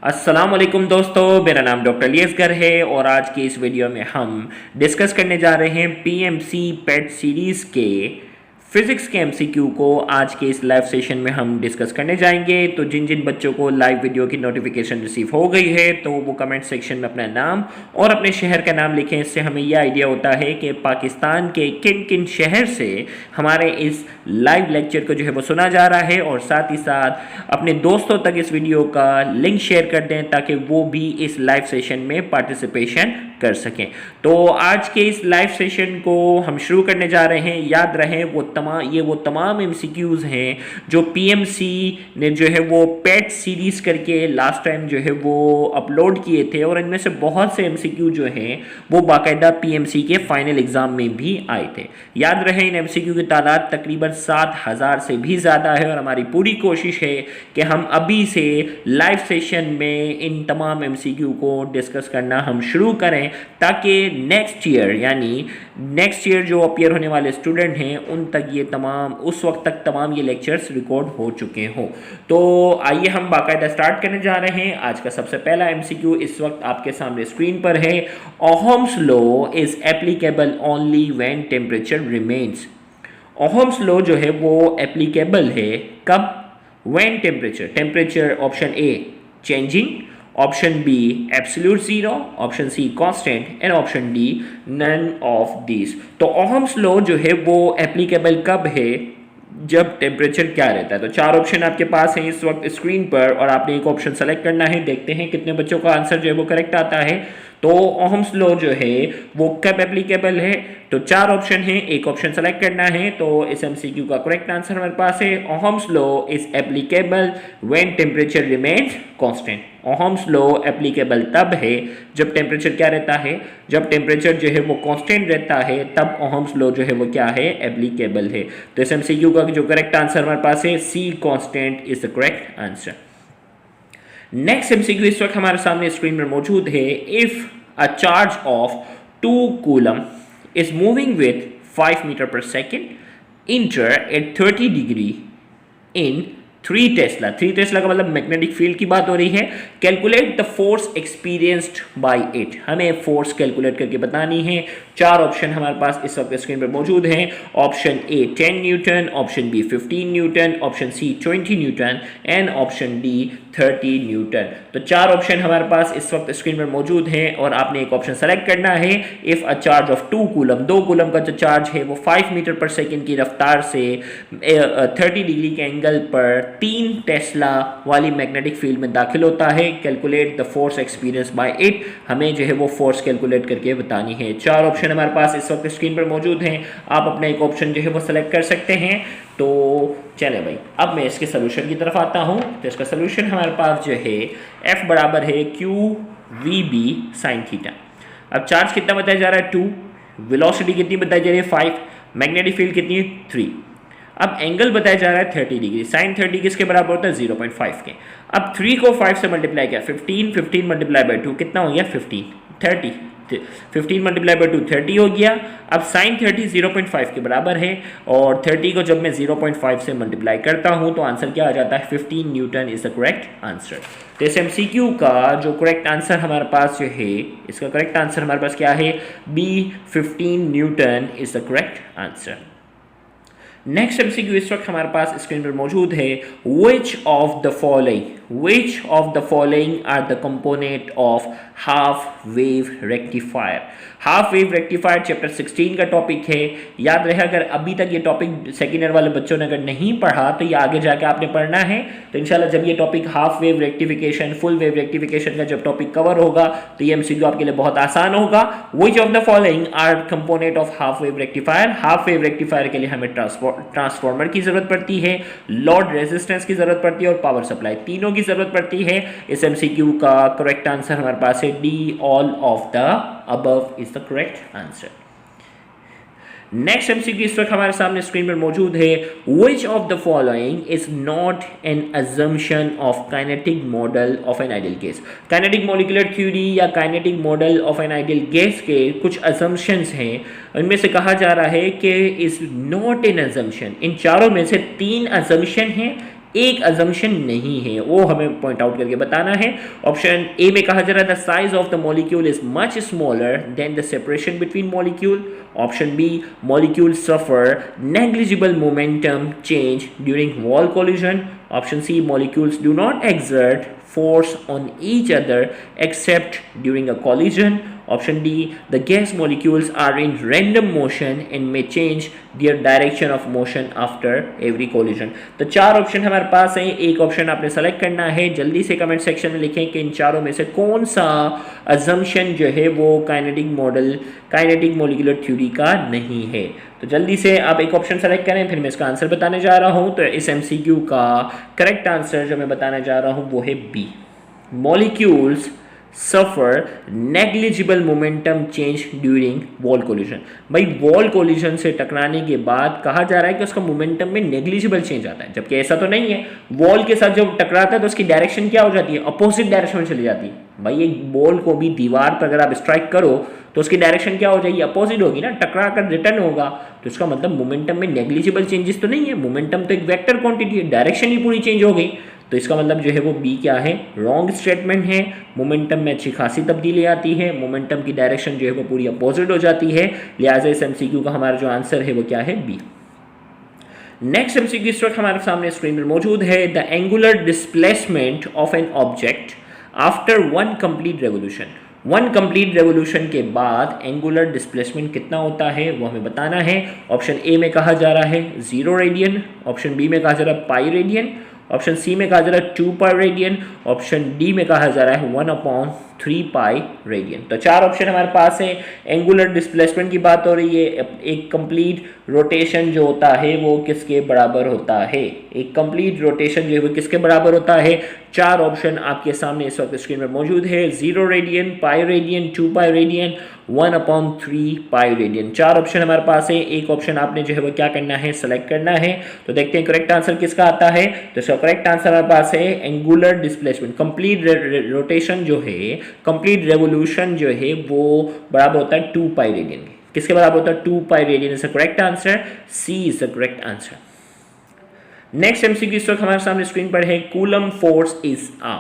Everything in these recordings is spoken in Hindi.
अस्सलाम वालेकुम दोस्तों, मेरा नाम डॉक्टर लियसगर है और आज की इस वीडियो में हम डिस्कस करने जा रहे हैं पीएमसी पेट सीरीज़ के फिज़िक्स के एमसीक्यू को। आज के इस लाइव सेशन में हम डिस्कस करने जाएंगे। तो जिन जिन बच्चों को लाइव वीडियो की नोटिफिकेशन रिसीव हो गई है तो वो कमेंट सेक्शन में अपना नाम और अपने शहर का नाम लिखें। इससे हमें यह आइडिया होता है कि पाकिस्तान के किन किन शहर से हमारे इस लाइव लेक्चर को जो है वो सुना जा रहा है, और साथ ही साथ अपने दोस्तों तक इस वीडियो का लिंक शेयर कर दें ताकि वो भी इस लाइव सेशन में पार्टिसिपेशन कर सकें। तो आज के इस लाइव सेशन को हम शुरू करने जा रहे हैं। याद रहे वो तमाम एमसीक्यूज हैं जो पीएमसी ने जो है वो पेट सीरीज करके लास्ट टाइम जो है वो अपलोड किए थे, और इनमें से बहुत से एमसीक्यू जो हैं वो बाकायदा पीएमसी के फाइनल एग्जाम में भी आए थे। याद रहे इन एमसीक्यू की तादाद तकरीबन 7,000 से भी ज़्यादा है, और हमारी पूरी कोशिश है कि हम अभी से लाइव सेशन में इन तमाम एमसीक्यू को डिस्कस करना हम शुरू करें ताकि नेक्स्ट ईयर जो अपीयर होने वाले स्टूडेंट हैं उन तक ये तमाम उस वक्त तक तमाम ये लेक्चर्स रिकॉर्ड हो चुके हों। तो आइए हम बाकायदा स्टार्ट करने जा रहे हैं। आज का सबसे पहला एमसीक्यू इस वक्त आपके सामने स्क्रीन पर है। Ohm's law is applicable only when temperature remains. Ohm's law जो है वो एप्लीकेबल है कब? When temperature option A changing, option B absolute zero, option C constant and option D none of this. तो ओहम्स लॉ जो है वो एप्लीकेबल कब है? जब टेम्परेचर क्या रहता है। तो चार ऑप्शन आपके पास हैं इस वक्त स्क्रीन पर, और आपने एक ऑप्शन सेलेक्ट करना है। देखते हैं कितने बच्चों का आंसर जो है वो करेक्ट आता है। तो ओहम्स लॉ जो है वो कब एप्लीकेबल है? तो चार ऑप्शन है, एक ऑप्शन सेलेक्ट करना है। तो इस एमसीक्यू का करेक्ट आंसर हमारे पास है Ohm's law is applicable when temperature remains constant. Ohm's law applicable तब है जब टेम्परेचर क्या रहता है? जब टेम्परेचर जो है वो कांस्टेंट रहता है तब ओहम्स लॉ जो है वो क्या है? एप्लीकेबल है। तो इस एमसीक्यू का जो करेक्ट आंसर हमारे पास है C constant is the correct answer. Next MCQ इस वक्त हमारे सामने स्क्रीन पर मौजूद है। If a charge of 2 coulomb is moving with 5 meter per second enter at 30 degree in 3 Tesla. 3 Tesla का मतलब मैग्नेटिक फील्ड की बात हो रही है। Calculate the force experienced bye it. हमें फोर्स कैलकुलेट करके बतानी है। चार ऑप्शन हमारे पास इस वक्त स्क्रीन पर मौजूद हैं। Option A 10 newton, option B 15 newton, option C 20 newton and option D 30 newton. तो चार ऑप्शन हमारे पास इस वक्त स्क्रीन पर मौजूद हैं और आपने एक ऑप्शन सेलेक्ट करना है। If a charge of 2 coulomb, 2 coulomb का जो चार्ज है वो 5 मीटर पर सेकेंड की रफ्तार से 30 डिग्री के एंगल पर 3 टेस्ला वाली मैग्नेटिक फील्ड में दाखिल होता है। Calculate the force experience by it. हमें जो है वो फोर्स कैलकुलेट करके बतानी है। चार ऑप्शन हमारे पास इस वक्त स्क्रीन पर मौजूद हैं। आप अपना एक ऑप्शन जो है वो सेलेक्ट कर सकते हैं। तो चले भाई, अब मैं इसके सोल्यूशन की तरफ आता हूँ। तो इसका सोल्यूशन हमारे पास जो है F बराबर है QVB sin थीटा। अब चार्ज कितना बताया जा रहा है? 2। वेलोसिटी कितनी बताई जा रही है? 5। मैग्नेटिक फील्ड कितनी है? 3। अब एंगल बताया जा रहा है 30 डिग्री। साइन 30 किसके बराबर होता है? 0.5 के। अब 3 को 5 से मल्टीप्लाई किया, 15 मल्टीप्लाई बाय 2 कितना हो गया? 15। 30 15 मल्टीप्लाई बाय 2 30 हो गया। अब साइन 30 0.5 के बराबर है, और 30 को जब मैं 0.5 से मल्टीप्लाई करता हूं तो आंसर क्या आ जाता है? 15 newton is the correct answer. तो इस एमसीक्यू का जो करेक्ट आंसर हमारे पास जो है, इसका करेक्ट आंसर हमारे पास क्या है? B 15 newton is the correct answer. Next MCQ इस वक्त हमारे पास स्क्रीन पर मौजूद है। Which of the following are the component of half wave rectifier. Half wave rectifier chapter 16 का टॉपिक है। याद रहे, अगर अभी तक ये टॉपिक सेकेंड ईयर वाले बच्चों ने अगर नहीं पढ़ा तो ये आगे जाके आपने पढ़ना है। तो इंशाल्लाह जब ये topic half wave rectification, full wave rectification का जब टॉपिक कवर होगा तो ये एमसीक्यू आपके लिए बहुत आसान होगा। विच of the following R component of half wave rectifier. Half wave rectifier के लिए हमें ट्रांसफार्मर की जरूरत पड़ती है, लोड रेजिस्टेंस की जरूरत पड़ती है और पावर सप्लाई, तीनों की जरूरत पड़ती है। इस एमसीक्यू का करेक्ट आंसर हमारे पास है D all of the above is the correct answer. Next MCQ इस वक्त हमारे सामने स्क्रीन पर मौजूद है। Which of the following is not an assumption of kinetic model of an ideal gas. Kinetic molecular theory या kinetic model of an ideal gas के कुछ अजम्पशंस हैं। उनमें से कहा जा रहा है कि इज नॉट एन अजम्पशन। इन चारों में से 3 अजम्पशन हैं, एक अजम्पशन नहीं है, वो हमें पॉइंट आउट करके बताना है। ऑप्शन ए में कहा जा रहा है the size of the molecule is much smaller than the separation between molecule. Option B molecule suffer negligible momentum change during wall collision. Option C molecules do not exert force on each other except during a collision. Option D, the gas molecules are in random motion and may change their direction of motion after every collision. तो चार ऑप्शन हमारे पास हैं, एक ऑप्शन आपने सेलेक्ट करना है। जल्दी से कमेंट सेक्शन में लिखें कि इन चारों में से कौन सा अजम्पशन जो है वो काइनेटिक मॉलिक्यूलर थ्योरी का नहीं है। तो जल्दी से आप एक ऑप्शन सेलेक्ट करें, फिर मैं इसका आंसर बताने जा रहा हूँ। तो इस MCQ का करेक्ट आंसर जो मैं बताने जा रहा हूँ वो है B, molecules suffer negligible momentum change during wall collision. भाई वॉल कोलिजन से टकराने के बाद कहा जा रहा है कि उसका मोमेंटम में नेग्लिजिबल चेंज आता है, जबकि ऐसा तो नहीं है। वॉल के साथ जब टकराता है तो उसकी डायरेक्शन क्या हो जाती है, अपोजिट डायरेक्शन में चली जाती है। भाई एक बॉल को भी दीवार पर अगर आप स्ट्राइक करो तो उसकी डायरेक्शन क्या हो जाएगी, अपोजिट होगी ना, टकरा कर रिटर्न होगा। तो इसका मतलब मोमेंटम में नेग्लिजिबल चेंजेस तो नहीं है, मोमेंटम तो एक वेक्टर क्वांटिटी है, डायरेक्शन ही पूरी चेंज हो गई। तो इसका मतलब जो है वो बी क्या है, रॉन्ग स्टेटमेंट है। मोमेंटम में अच्छी खासी तब्दीली आती है, मोमेंटम की डायरेक्शन जो है वो पूरी अपोजिट हो जाती है, लिहाजा इस MCQ का हमारा जो आंसर है वो क्या है, बी। नेक्स्ट MCQ इस वक्त हमारे सामने स्क्रीन पर मौजूद है। The angular displacement of an object after one complete revolution. One complete revolution के बाद एंगुलर डिस्प्लेसमेंट कितना होता है वो हमें बताना है। ऑप्शन ए में कहा जा रहा है 0 रेडियन, ऑप्शन बी में कहा जा रहा है पाई रेडियन, ऑप्शन सी में कहा जा रहा है 2 पाई रेडियन, ऑप्शन डी में कहा जा रहा है 1/3 पाई रेडियन। तो चार ऑप्शन हमारे पास है। एंगुलर डिस्प्लेसमेंट की बात हो रही है, एक कंप्लीट रोटेशन जो होता है वो किसके बराबर होता है, एक कंप्लीट रोटेशन जो है वो किसके बराबर होता है। चार ऑप्शन आपके सामने इस वक्त स्क्रीन पर मौजूद है, 0 radian, pi radian, 2 pi radian, 1/3 pi radian. चार ऑप्शन हमारे पास है, एक ऑप्शन आपने जो है वो क्या करना है, सेलेक्ट करना है। तो देखते हैं करेक्ट आंसर किसका आता है। तो इसका करेक्ट आंसर हमारे पास है एंगुलर डिस्प्लेसमेंट, कंप्लीट रोटेशन जो है, कंप्लीट रेवोल्यूशन जो है वो बराबर होता है 2 पाई रेडियन के। किसके बराबर होता है, 2 pi radian is the correct answer, C is the correct answer. Next MCQ इस वक्त हमारे सामने स्क्रीन पर है, Coulomb force is a.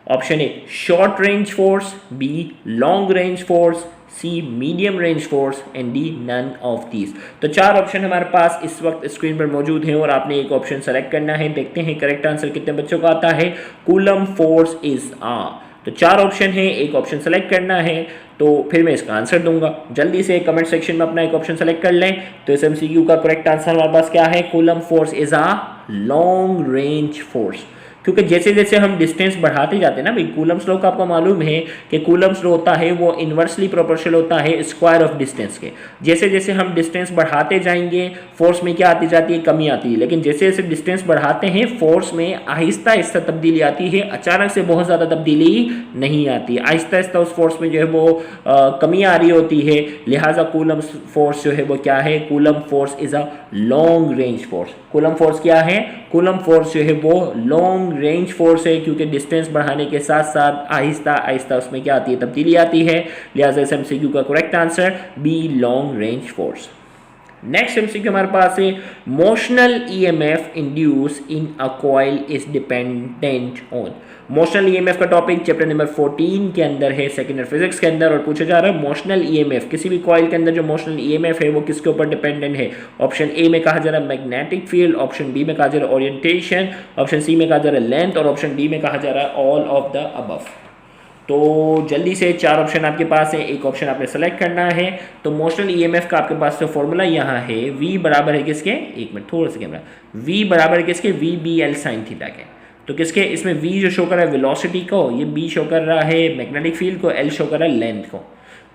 Option A short range force, B long range force, C medium range force and D none of these. तो चार ऑप्शन हमारे पास इस वक्त स्क्रीन पर मौजूद हैं और आपने एक ऑप्शन सेलेक्ट करना है। देखते हैं करेक्ट आंसर कितने बच्चों का आता है, कूलम फोर्स इज आ। तो चार ऑप्शन है, एक ऑप्शन सेलेक्ट करना है, तो फिर मैं इसका आंसर दूंगा। जल्दी से कमेंट सेक्शन में अपना एक ऑप्शन सेलेक्ट कर लें। तो इस MCQ का करेक्ट आंसर हमारे पास क्या है, Coulomb force is a long range force. क्योंकि जैसे जैसे हम डिस्टेंस बढ़ाते जाते हैं ना भाई, कूलम्स लॉ का आपको मालूम है कि कूलम्स लॉ होता है वो इन्वर्सली प्रोपोर्शनल होता है स्क्वायर ऑफ डिस्टेंस के। जैसे जैसे हम डिस्टेंस बढ़ाते जाएंगे फोर्स में क्या आती जाती है, कमी आती है। लेकिन जैसे जैसे डिस्टेंस बढ़ाते हैं फोर्स में आहिस्ता आहिस्ता तब्दीली आती है, अचानक से बहुत ज़्यादा तब्दीली नहीं आती है, आहिस्ता आहिस्ता उस फोर्स में जो है वो कमी आ रही होती है। लिहाजा कूलम फोर्स जो है वो क्या है, Coulomb force is a long range force. Coulomb force क्या है, कूलम फोर्स जो है वो लॉन्ग रेंज फोर्स है, क्योंकि डिस्टेंस बढ़ाने के साथ साथ आहिस्ता आहिस्ता उसमें क्या आती है, तब्दीली आती है। लिहाजा इस MCQ का correct answer B long range force. Next MCQ हमारे पास है, motional EMF induce in a coil is dependent on. Motional EMF का टॉपिक चैप्टर नंबर 14 के अंदर है, सेकेंड ईयर फिजिक्स के अंदर, और पूछा जा रहा है मोशनल EMF, किसी भी कॉइल के अंदर जो मोशनल EMF है वो किसके ऊपर डिपेंडेंट है। ऑप्शन ए में कहा जा रहा है मैग्नेटिक फील्ड, ऑप्शन बी में कहा जा रहा है ओरिएंटेशन, ऑप्शन सी में कहा जा रहा है लेंथ, और ऑप्शन डी में कहा जा रहा है ऑल ऑफ द अबव। तो जल्दी से चार ऑप्शन आपके पास है, एक ऑप्शन आपने सेलेक्ट करना है। तो मोशनल EMF का आपके पास जो फॉर्मूला यहाँ है, V बराबर है किसके, एक मिनट थोड़ा सा कैमरा, V बराबर है किसके, VBL साइन थीटा के। तो किसके, इसमें V जो शो कर रहा है वेलोसिटी को, ये B शो कर रहा है मैग्नेटिक फील्ड को, L शो कर रहा है लेंथ को।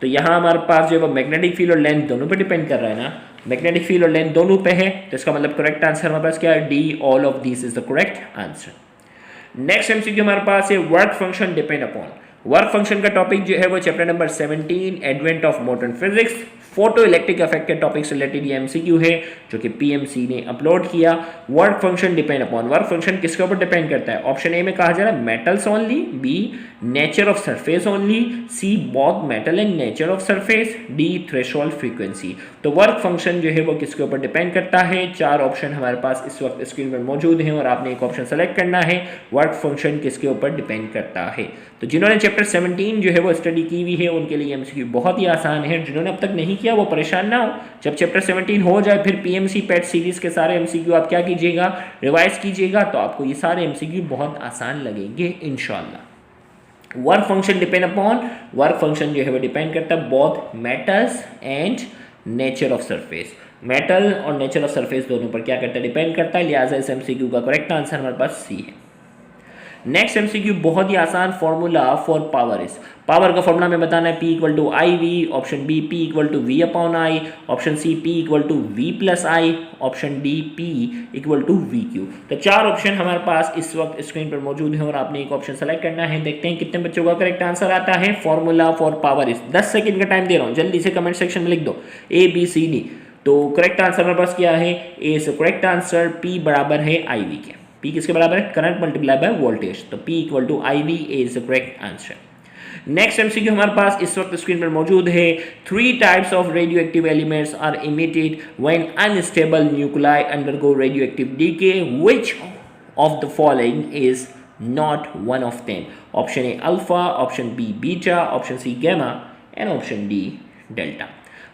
तो यहाँ हमारे पास जो है मैग्नेटिक फील्ड और लेंथ दोनों पे डिपेंड कर रहा है ना, मैग्नेटिक फील्ड और लेंथ दोनों पे है। तो इसका मतलब करेक्ट आंसर हमारे पास क्या है, D all of this is the correct answer. Next MCQ हमारे पास है, work function depend upon. Work function का टॉपिक जो है वो chapter number 17 advent of modern physics photo electric effect के टॉपिक से रिलेटेड ये एमसीक्यू है जो कि पीएमसी ने अपलोड किया। Work function depend upon, work function किसके ऊपर डिपेंड करता है? ऑप्शन ए में कहा जा रहा है metals only, B nature of surface only, C both metal and nature of surface, D threshold frequency. तो वर्क फंक्शन जो है वो किसके ऊपर डिपेंड करता है? चार ऑप्शन हमारे पास इस वक्त स्क्रीन पर मौजूद हैं और आपने एक ऑप्शन सेलेक्ट करना है, वर्क फंक्शन किसके ऊपर डिपेंड करता है। तो जिन्होंने चैप्टर 17 जो है वो स्टडी की हुई है उनके लिए एमसीक्यू बहुत ही आसान है, जिन्होंने अब तक नहीं किया वो परेशान ना हो, जब चैप्टर 17 हो जाए फिर पीएमसी पेट सीरीज के सारे एमसीक्यू आप क्या कीजिएगा, रिवाइज कीजिएगा, तो आपको ये सारे एमसीक्यू बहुत आसान लगेंगे इंशाल्लाह। Work function depend upon, work function जो है वो डिपेंड करता है both metals and nature of surface, metal और नेचर ऑफ सरफेस दोनों पर क्या करता है, डिपेंड करता है, लिहाजा इस एमसीक्यू का करेक्ट आंसर हमारे पास सी है। नेक्स्ट एमसीक्यू बहुत ही आसान, formula for power is, power का फॉर्मूला में बताना है P equal to I V, option B P equal to V upon I, option C P equal to V plus I, option D P equal to V Q. तो चार ऑप्शन हमारे पास इस वक्त स्क्रीन पर मौजूद है और आपने एक ऑप्शन सेलेक्ट करना है। देखते हैं कितने बच्चों का करेक्ट आंसर आता है। Formula for power is 10 second का टाइम दे रहा हूँ, जल्दी से कमेंट सेक्शन में लिख दो ABCD। तो करेक्ट आंसर हमारे पास क्या है? ए इज करेक्ट आंसर, P बराबर है आई वी के। P किसके बराबर है? करंट मल्टीप्लाई बाय वोल्टेज, तो P equal to I V is the correct answer. Next MCQ हमारे पास इस वक्त स्क्रीन पर मौजूद है। 3 types of radio active elements are emitted when unstable nuclei undergo radio active decay, which of the following is not one of them? Option A alpha, option B beta, option C gamma and option D delta.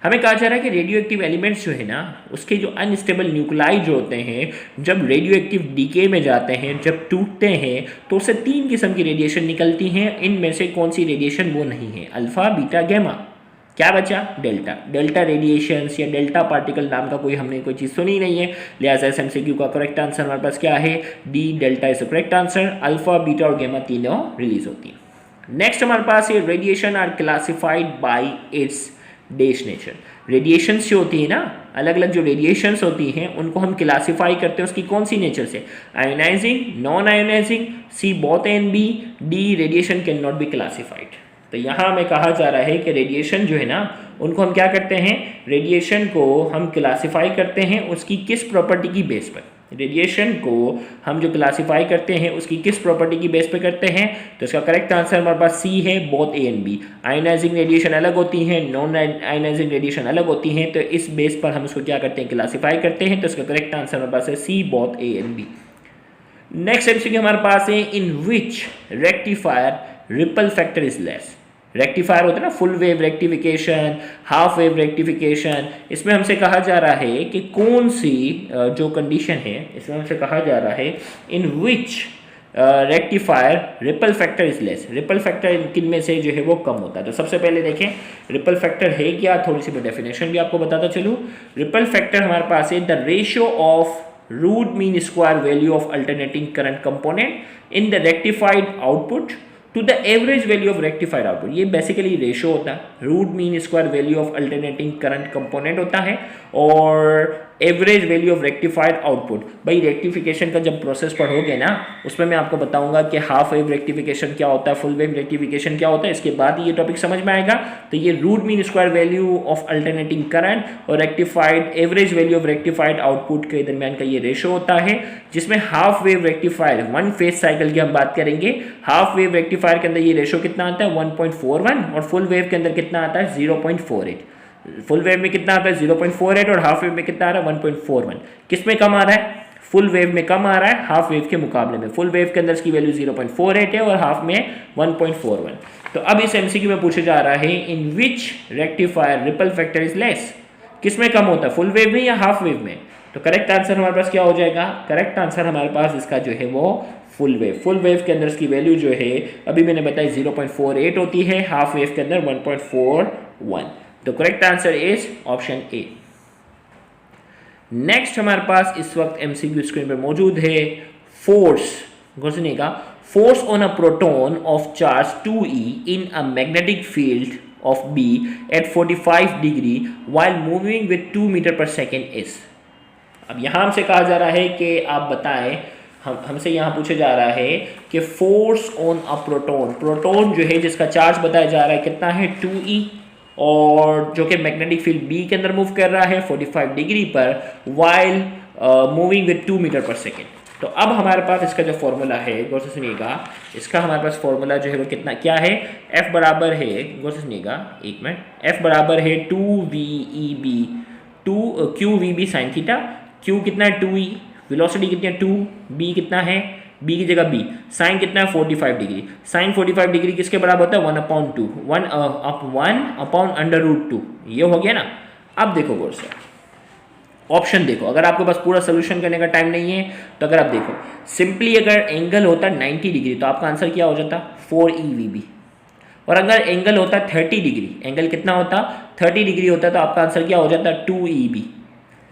हमें कहा जा रहा है कि रेडियो एक्टिव एलिमेंट्स जो है ना, उसके जो अनस्टेबल न्यूक्लाई जो होते हैं, जब रेडियो एक्टिव डीके में जाते हैं, जब टूटते हैं, तो उससे 3 किस्म की रेडिएशन निकलती हैं। इनमें से कौन सी रेडिएशन वो नहीं है? Alpha, beta, gamma. क्या बचा? डेल्टा। डेल्टा रेडिएशंस या डेल्टा पार्टिकल नाम का हमने कोई चीज़ सुनी नहीं है, लिहाजा इस एमसीक्यू का करेक्ट आंसर हमारे पास क्या है? D delta is the correct answer. Alpha, beta और गैमा तीनों रिलीज होती हैं। नेक्स्ट हमारे पास ये radiation are classified by its dash nature. Radiations जो होती है ना, अलग अलग जो रेडिएशंस होती हैं उनको हम क्लासिफाई करते हैं उसकी कौन सी नेचर से? Ionising, non ionising, C both A and B, D radiation can not be classified. तो यहाँ हमें कहा जा रहा है कि रेडिएशन जो है ना, उनको हम क्या करते हैं? रेडिएशन को हम क्लासिफाई करते हैं उसकी किस प्रॉपर्टी की बेस पर? रेडिएशन को हम जो क्लासिफाई करते हैं उसकी किस प्रॉपर्टी की बेस पे करते हैं? तो इसका करेक्ट आंसर हमारे पास सी है, both A and B. Ionising radiation अलग होती हैं, नॉन आयोनाइजिंग रेडिएशन अलग होती हैं, तो इस बेस पर हम उसको क्या करते हैं? क्लासिफाई करते हैं। तो इसका करेक्ट आंसर हमारे पास है C, both A and B. Next MCQ हमारे पास है, in which rectifier ripple factor is less. Rectifier होता है ना, full wave rectification, half wave rectification, इसमें हमसे कहा जा रहा है कि कौन सी जो कंडीशन है, इसमें हमसे कहा जा रहा है in which rectifier ripple factor is less. Ripple factor किन में से जो है वो कम होता है? तो सबसे पहले देखें रिपल फैक्टर है क्या, थोड़ी सी मैं डेफिनेशन भी आपको बताता चलूँ। रिपल फैक्टर हमारे पास है the ratio of root mean square value of alternating current component in the rectified output to the average value of rectified output. ये बेसिकली रेशो होता है, root mean square value of alternating current component होता है और average value of rectified output. भाई रेक्टिफिकेशन का जब प्रोसेस पढ़ोगे ना, उसमें मैं आपको बताऊंगा कि हाफ वेव रेक्टिफिकेशन क्या होता है, फुल वेव रेक्टिफिकेशन क्या होता है, इसके बाद ये टॉपिक समझ में आएगा। तो ये root mean square value of alternating current और rectified average value of rectified output के दरमियान का ये रेशो होता है, जिसमें half wave rectifier one phase cycle की हम बात करेंगे। हाफ वेव रेक्टिफायर के अंदर ये रेशो कितना आता है? 1.41 और फुल वेव के अंदर कितना आता है? 0.48। फुल वेव में कितना आता है? 0.48 और हाफ वेव में कितना आ रहा है? 1.41। किस में कम आ रहा है? फुल वेव में कम आ रहा है हाफ वेव के मुकाबले में। फुल वेव के अंदर इसकी वैल्यू 0.48 है और हाफ में 1.41। तो अब इस एमसीक्यू में पूछा जा रहा है in which rectifier ripple factor is less. किस में कम होता है, फुल वेव में या हाफ वेव में? तो करेक्ट आंसर हमारे पास क्या हो जाएगा? करेक्ट आंसर हमारे पास इसका जो है वो फुल वेव। फुल वेव के अंदर इसकी वैल्यू जो है अभी मैंने बताई 0.48 होती है, हाफ वेव के अंदर 1.41। तो correct answer is option A. Next हमारे पास इस वक्त एमसीक्यू स्क्रीन पर मौजूद है, फोर्स घुसने का। Force on a proton of charge 2e in a magnetic field of B at 45 degree while moving with 2 metre per second is। अब यहाँ हमसे कहा जा रहा है कि आप बताएं, हमसे यहाँ पूछा जा रहा है कि force on a proton, proton जो है जिसका चार्ज बताया जा रहा है कितना है 2e, और जो कि मैग्नेटिक फील्ड बी के अंदर मूव कर रहा है 45 डिग्री पर while moving with 2 metre per second. तो अब हमारे पास इसका जो फॉर्मूला है गौर से सुनिएगा, इसका हमारे पास फॉर्मूला जो है वो कितना क्या है, F बराबर है, गौर से सुनिएगा एक मिनट, F बराबर है 2VEB 2QVB sine theta, Q कितना है 2E, वेलोसिटी कितनी है 2B कितना है, B की जगह B, साइन कितना है 45 डिग्री, साइन 45 डिग्री किसके बराबर होता है 1/2 1/√2, ये हो गया ना। अब देखो गौर से ऑप्शन देखो, अगर आपके पास पूरा सोल्यूशन करने का टाइम नहीं है तो अगर आप देखो सिंपली अगर एंगल होता 90 डिग्री तो आपका आंसर क्या हो जाता 4EVB, और अगर एंगल होता 30 डिग्री, एंगल कितना होता 30 डिग्री होता तो आपका आंसर क्या हो जाता 2EB।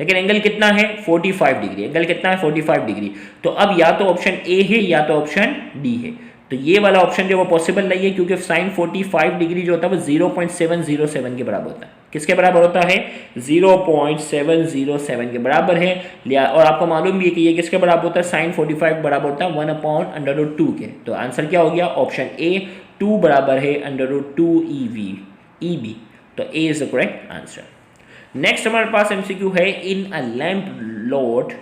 लेकिन एंगल कितना है 45 डिग्री, एंगल कितना है 45 डिग्री, तो अब या तो ऑप्शन ए है या तो ऑप्शन डी है। तो ये वाला ऑप्शन जो वो पॉसिबल नहीं है क्योंकि साइन 45 डिग्री जो होता है वो 0.707 के बराबर होता है। किसके बराबर होता है 0.707 के बराबर है, और आपको मालूम भी है कि ये किसके बराबर होता है साइन 45 बराबर होता है 1/√2 के। तो आंसर क्या हो गया ऑप्शन ए 2 बराबर है √2EB, तो A is the correct answer. Next हमारे पास एमसीक्यू है in a lamp load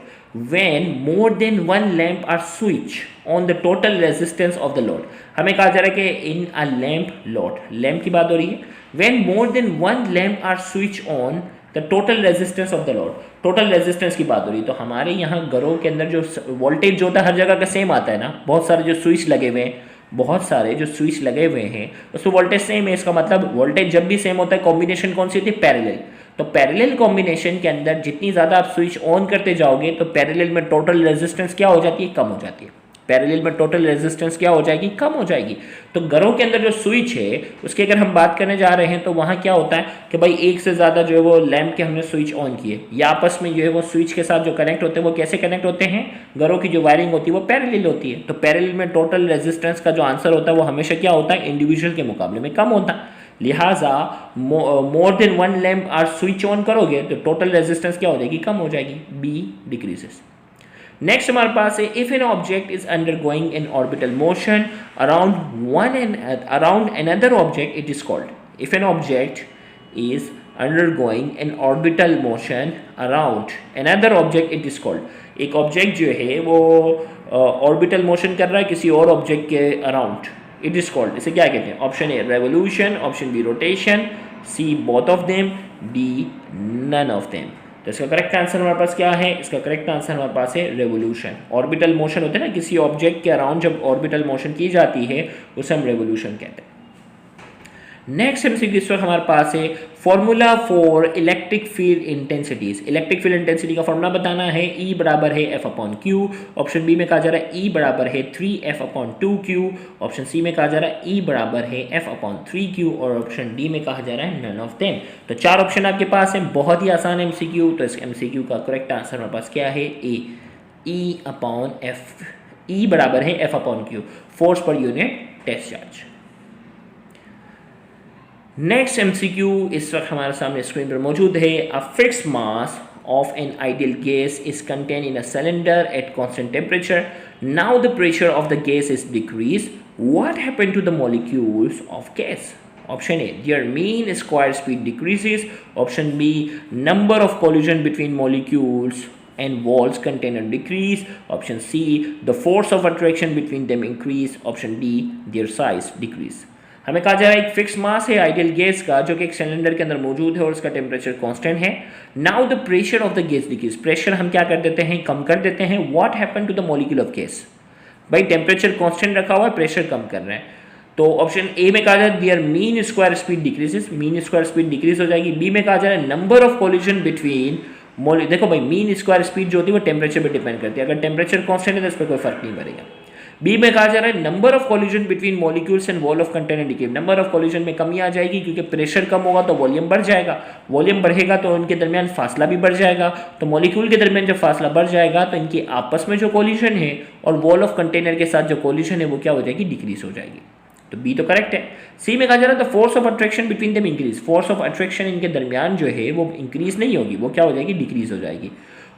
when more than one lamp are switched on the total resistance of the load। हमें कहा जा रहा है कि in a lamp load, lamp की बात हो रही है, when more than one lamp are switched on the total resistance of the load, total resistance की बात हो रही है। तो हमारे यहाँ घरों के अंदर जो वोल्टेज जो होता है हर जगह का सेम आता है ना, बहुत सारे जो स्विच लगे हुए हैं, बहुत सारे जो स्विच लगे हुए हैं उसमें वोल्टेज सेम है, इसका मतलब वोल्टेज जब भी सेम होता है कॉम्बिनेशन कौन सी होती है पैरेलल। तो पैरेलल कॉम्बिनेशन के अंदर जितनी ज़्यादा आप स्विच ऑन करते जाओगे तो पैरेलल में टोटल रेजिस्टेंस क्या हो जाती है कम हो जाती है, पैरेलल में टोटल रेजिस्टेंस क्या हो जाएगी कम हो जाएगी। तो घरों के अंदर जो स्विच है उसकी अगर हम बात करने जा रहे हैं तो वहाँ क्या होता है कि भाई एक से ज़्यादा जो है वो लैंप के हमने स्विच ऑन किए, या आपस में जो है वो स्विच के साथ जो कनेक्ट होते हैं वो कैसे कनेक्ट होते हैं, घरों की जो वायरिंग होती है वो पैरेलल होती है। तो पैरेलल में टोटल रेजिस्टेंस का जो आंसर होता है वो हमेशा क्या होता है इंडिविजुअल के मुकाबले में कम होता है। लिहाजा more than one lamp are switch on करोगे तो टोटल रेजिस्टेंस क्या हो जाएगी कम हो जाएगी, बी डिक्रीजेस। नेक्स्ट हमारे पास है if an object is undergoing N orbital motion around another object it is called, if an object is undergoing N orbital motion around another object it is called, एक ऑब्जेक्ट जो है वो ऑर्बिटल मोशन कर रहा है किसी और ऑब्जेक्ट के अराउंड, इट इज कॉल्ड, इसे क्या कहते हैं, option A revolution, option B rotation, C both of them, D none of them. तो इसका करेक्ट आंसर हमारे पास क्या है, इसका करेक्ट आंसर हमारे पास है रेवोल्यूशन। ऑर्बिटल मोशन होते हैं ना किसी ऑब्जेक्ट के अराउंड, जब ऑर्बिटल मोशन की जाती है उसे हम रेवोल्यूशन कहते हैं। नेक्स्ट एमसीक्यू इस वक्त हमारे पास है formula for electric field intensities. Electric field intensity का फॉर्मूला बताना है, ई बराबर है F upon Q, option B में कहा जा रहा है ई बराबर है 3f upon 2q, option C में कहा जा रहा है ई बराबर है f अपॉन 3q, और ऑप्शन डी में कहा जा रहा है नन ऑफ देम। तो चार ऑप्शन आपके पास है, बहुत ही आसान एमसीक्यू। तो इस एमसीक्यू का करेक्ट आंसर हमारे पास क्या है, ए ई अपॉन एफ, ई बराबर है एफ अपॉन क्यू, फोर्स पर unit test charge. Next MCQ इस वक्त हमारे सामने स्क्रीन पर मौजूद है, a fixed mass of an ideal gas is contained in a cylinder at constant temperature. Now the pressure of the gas is decreased. What happened to the molecules of gas? Option A, their mean square speed decreases. Option B, number of collision between molecules and walls container decrease. Option C, the force of attraction between them increase. Option D, their size decrease. हमें कहा जा रहा है एक फिक्स मास है आइडियल गैस का जो कि एक सिलेंडर के अंदर मौजूद है और उसका टेम्परेचर कांस्टेंट है। Now the pressure of the gas decrease, pressure हम क्या कर देते हैं कम कर देते हैं। What happen to the molecule of gas, भाई टेम्परेचर कांस्टेंट रखा हुआ है प्रेशर कम कर रहे हैं। तो ऑप्शन ए में कहा जा रहा है there mean square speed decreases, mean square speed decrease हो जाएगी। बी में कहा जा रहा है नंबर ऑफ कोलिजन बिटवीन देखो भाई मीन स्क्वायर स्पीड जो होती है वो टेम्परेचर पर डिपेंड करती है, अगर टेम्परेचर कांस्टेंट है तो इस पर कोई फर्क नहीं पड़ेगा। बी में कहा जा रहा है number of collision between molecules and wall of container decrease, number of collision में कमी आ जाएगी क्योंकि प्रेशर कम होगा तो वॉल्यूम बढ़ जाएगा, वॉल्यूम बढ़ेगा तो उनके दरमियान फासला भी बढ़ जाएगा, तो मॉलिक्यूल के दरमियान जब फासला बढ़ जाएगा तो इनकी आपस में जो कोलिजन है और वॉल ऑफ कंटेनर के साथ जो कोलिजन है वो क्या हो जाएगी डिक्रीज हो जाएगी। तो बी तो करेक्ट है। सी में कहा जा रहा है the force of attraction between them increase, force of attraction इनके दरमियान जो है वो इंक्रीज नहीं होगी, वो क्या हो जाएगी डिक्रीज हो जाएगी।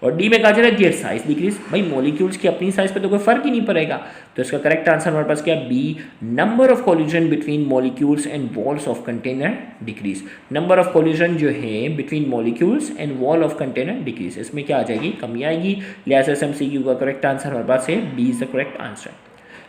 और डी में कहा जा रहा है देयर साइज डिक्रीज, भाई मॉलिक्यूल्स की अपनी साइज पे तो कोई फर्क ही नहीं पड़ेगा, तो इसका करेक्ट आंसर हमारे पास क्या B, number of collision between molecules and walls of container decrease. Number of collision जो है between molecules and wall of container decrease, इसमें क्या आ जाएगी, कमी आएगी, लिहाजा से MCQ का करेक्ट आंसर हमारे पास है B is the correct answer.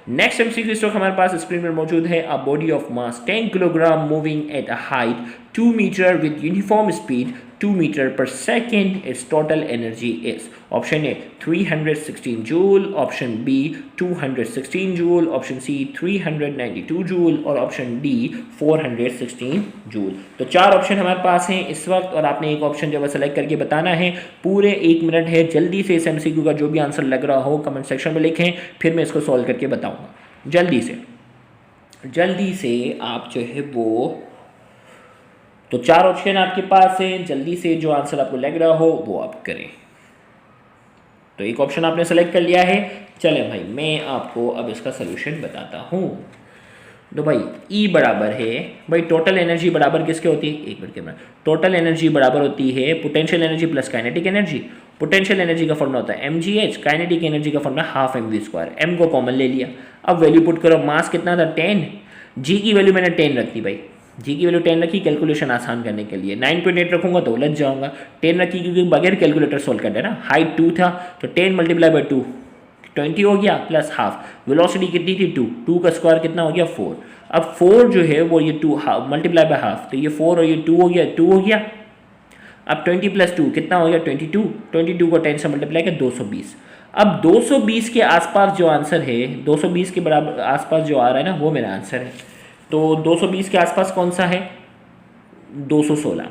Next MCQ stock हमारे पास स्क्रीन पर मौजूद है, a body of mass 10 kilogram moving at a height 2 metre with uniform speed 2 metre per second, its total energy is, option A 316 joule, option B 216 joule, option C 392 joule और ऑप्शन डी 416 जूल। तो 4 ऑप्शन हमारे पास हैं इस वक्त और आपने एक ऑप्शन जो है सेलेक्ट करके बताना है। पूरे 1 मिनट है, जल्दी से इस MCQ का जो भी आंसर लग रहा हो कमेंट सेक्शन में लिखें, फिर मैं इसको सॉल्व करके बताऊंगा। जल्दी से आप जो है वो, तो 4 ऑप्शन आपके पास है, जल्दी से जो आंसर आपको लग रहा हो वो आप करें। तो एक ऑप्शन आपने सेलेक्ट कर लिया है, चले भाई मैं आपको अब इसका सोल्यूशन बताता हूँ। तो भाई E बराबर है, भाई टोटल एनर्जी बराबर किसके होती है, एक मिनट के बाद, टोटल एनर्जी बराबर होती है potential energy plus kinetic energy. Potential energy का फॉर्मूला होता है mgh, काइनेटिक एनर्जी का फॉर्मूला हाफ mv², m को कॉमन ले लिया, अब वैल्यू पुट करो, मास कितना था 10, g की वैल्यू मैंने 10 रखी, भाई जी की वैल्यू 10 रखी कैलकुलेशन आसान करने के लिए, 9.8 रखूंगा तो उलझ जाऊंगा, 10 रखी क्योंकि बगैर कैलकुलेटर सोल्व कर देना, हाइट 2 था तो 10 मल्टीप्लाई बाई 2 20 हो गया प्लस हाफ, वेलोसिटी कितनी थी 2 का स्क्वायर कितना हो गया 4, अब 4 जो है वो ये 2 मल्टीप्लाई बाई हाफ, तो ये 4 और ये 2 हो गया, अब 20 प्लस 2 कितना हो गया 22 को 10 से मल्टीप्लाई किया 220। अब 220 के आसपास जो आंसर है, 220 के बराबर आसपास जो आ रहा है ना वो मेरा आंसर है। तो 220 के आसपास कौन सा है 216।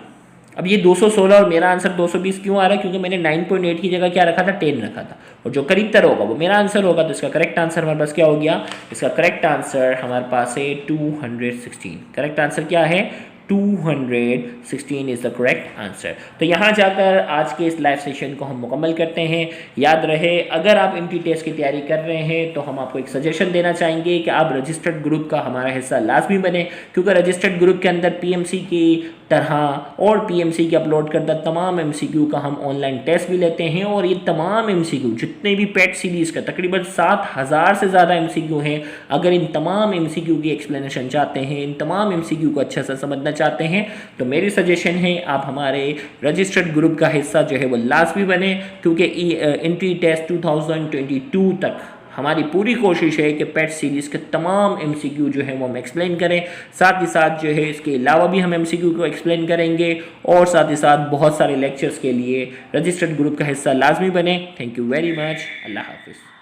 अब ये 216 और मेरा आंसर 220 क्यों आ रहा है, क्योंकि मैंने 9.8 की जगह क्या रखा था 10 रखा था, और जो करीब तर होगा वो मेरा आंसर होगा। तो इसका करेक्ट आंसर हमारे पास क्या हो गया, इसका करेक्ट आंसर हमारे पास है 216। करेक्ट आंसर क्या है 216 इज द करेक्ट आंसर। तो यहाँ जाकर आज के इस लाइव सेशन को हम मुकम्मल करते हैं। याद रहे अगर आप MT टेस्ट की तैयारी कर रहे हैं तो हम आपको एक सजेशन देना चाहेंगे कि आप रजिस्टर्ड ग्रुप का हमारा हिस्सा लाजमी बने, क्योंकि रजिस्टर्ड ग्रुप के अंदर PMC की तरह और PMC के अपलोड करता तमाम MCQ का हम ऑनलाइन टेस्ट भी लेते हैं, और ये तमाम MCQ जितने भी पेट सीरीज़ का तकरीबन 7000 से ज़्यादा MCQ हैं। अगर इन तमाम MCQ की एक्सप्लेनेशन चाहते हैं, इन तमाम MCQ को अच्छा सा समझना चाहते हैं, तो मेरी सजेशन है आप हमारे रजिस्टर्ड ग्रुप का हिस्सा जो है वो लाजमी बने, क्योंकि एंट्री टेस्ट 2022 तक हमारी पूरी कोशिश है कि पेट सीरीज़ के तमाम MCQ जो है वो हम एक्सप्लेन करें। साथ ही साथ जो है इसके अलावा भी हम MCQ को एक्सप्लेन करेंगे, और साथ ही साथ बहुत सारे लेक्चर्स के लिए रजिस्टर्ड ग्रुप का हिस्सा लाजमी बने। थैंक यू वेरी मच, अल्लाह हाफिज़।